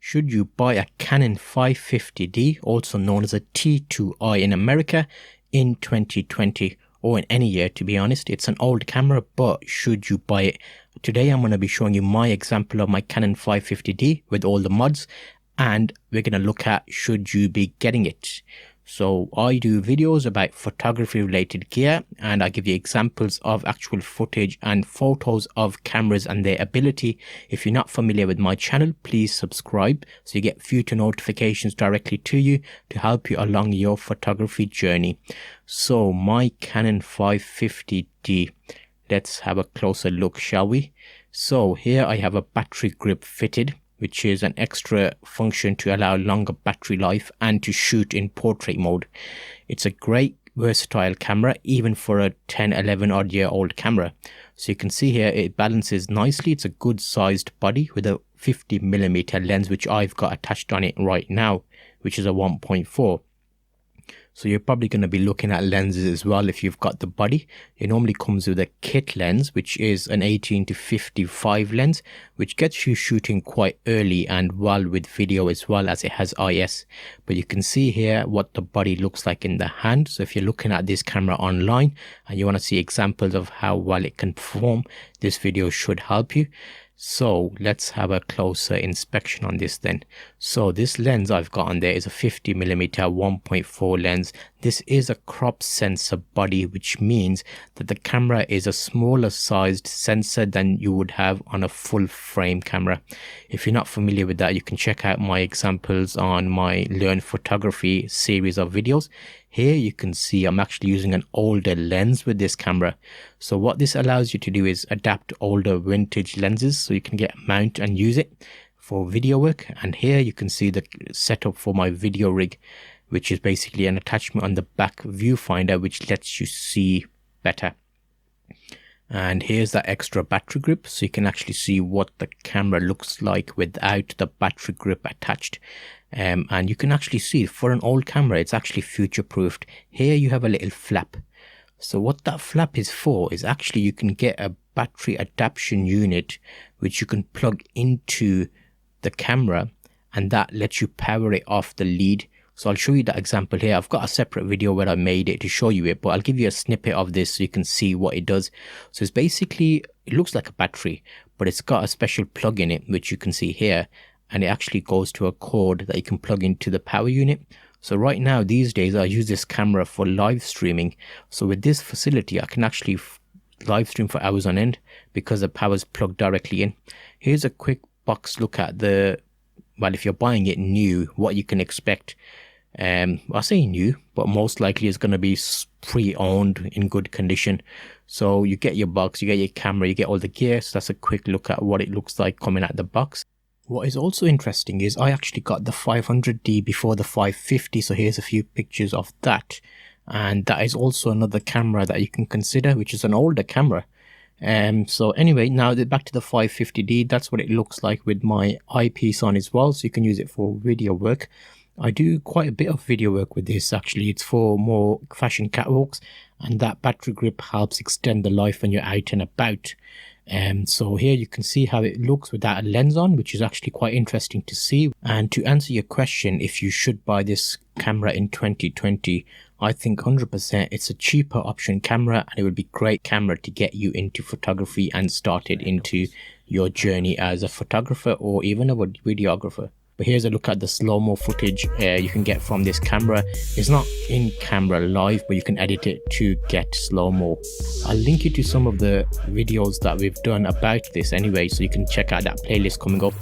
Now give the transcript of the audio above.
Should you buy a Canon 550D, also known as a T2i in America, in 2020 or in any year, to be honest? It's an old camera, but should you buy it? Today I'm going to be showing you my example of my Canon 550D with all the mods, and we're going to look at should you be getting it. So I do videos about photography related gear, and I give you examples of actual footage and photos of cameras and their ability. If you're not familiar with my channel, please subscribe so you get future notifications directly to you to help you along your photography journey. So my Canon 550D, let's have a closer look, shall we? So here I have a battery grip fitted, which is an extra function to allow longer battery life and to shoot in portrait mode. It's a great versatile camera, even for a 10-11 odd year old camera. So you can see here it balances nicely. It's a good sized body with a 50mm lens, which I've got attached on it right now, which is a 1.4. So you're probably going to be looking at lenses as well if you've got the body. It normally comes with a kit lens, which is an 18-55 lens, which gets you shooting quite early and well with video as well, as it has IS. But you can see here what the body looks like in the hand. So if you're looking at this camera online and you want to see examples of how well it can perform, this video should help you. So let's have a closer inspection on this then. So this lens I've got on there is a 50mm 1.4 lens. This is a crop sensor body, which means that the camera is a smaller sized sensor than you would have on a full frame camera. If you're not familiar with that, you can check out my examples on my Learn Photography series of videos. Here you can see I'm actually using an older lens with this camera. So what this allows you to do is adapt older vintage lenses so you can get a mount and use it for video work. And here you can see the setup for my video rig, which is basically an attachment on the back viewfinder which lets you see better. And here's that extra battery grip, so you can actually see what the camera looks like without the battery grip attached. And you can actually see for an old camera it's actually future proofed. Here you have a little flap. So what that flap is for is actually you can get a battery adaption unit which you can plug into the camera, and that lets you power it off the lead. So I'll show you that example here. I've got a separate video where I made it to show you it, but I'll give you a snippet of this so you can see what it does. So it's basically, it looks like a battery, but it's got a special plug in it, which you can see here. And it actually goes to a cord that you can plug into the power unit. So right now, these days, I use this camera for live streaming. So with this facility, I can actually live stream for hours on end because the power's plugged directly in. Here's a quick box look at the, well, if you're buying it new, what you can expect. I say new, but most likely it's going to be pre-owned in good condition. So you get your box, you get your camera, you get all the gear. So that's a quick look at what it looks like coming out the box. What is also interesting is I actually got the 500D before the 550. So here's a few pictures of that. And that is also another camera that you can consider, which is an older camera. So anyway, now back to the 550D. That's what it looks like with my eyepiece on as well. So you can use it for video work. I do quite a bit of video work with this actually. It's for more fashion catwalks, and that battery grip helps extend the life when you're out and about. So here you can see how it looks without a lens on, which is actually quite interesting to see. And to answer your question, if you should buy this camera in 2020, I think 100% it's a cheaper option camera, and it would be a great camera to get you into photography and started into your journey as a photographer or even a videographer. But here's a look at the slow-mo footage you can get from this camera. It's not in camera live, but you can edit it to get slow-mo. I'll link you to some of the videos that we've done about this anyway, so you can check out that playlist coming up.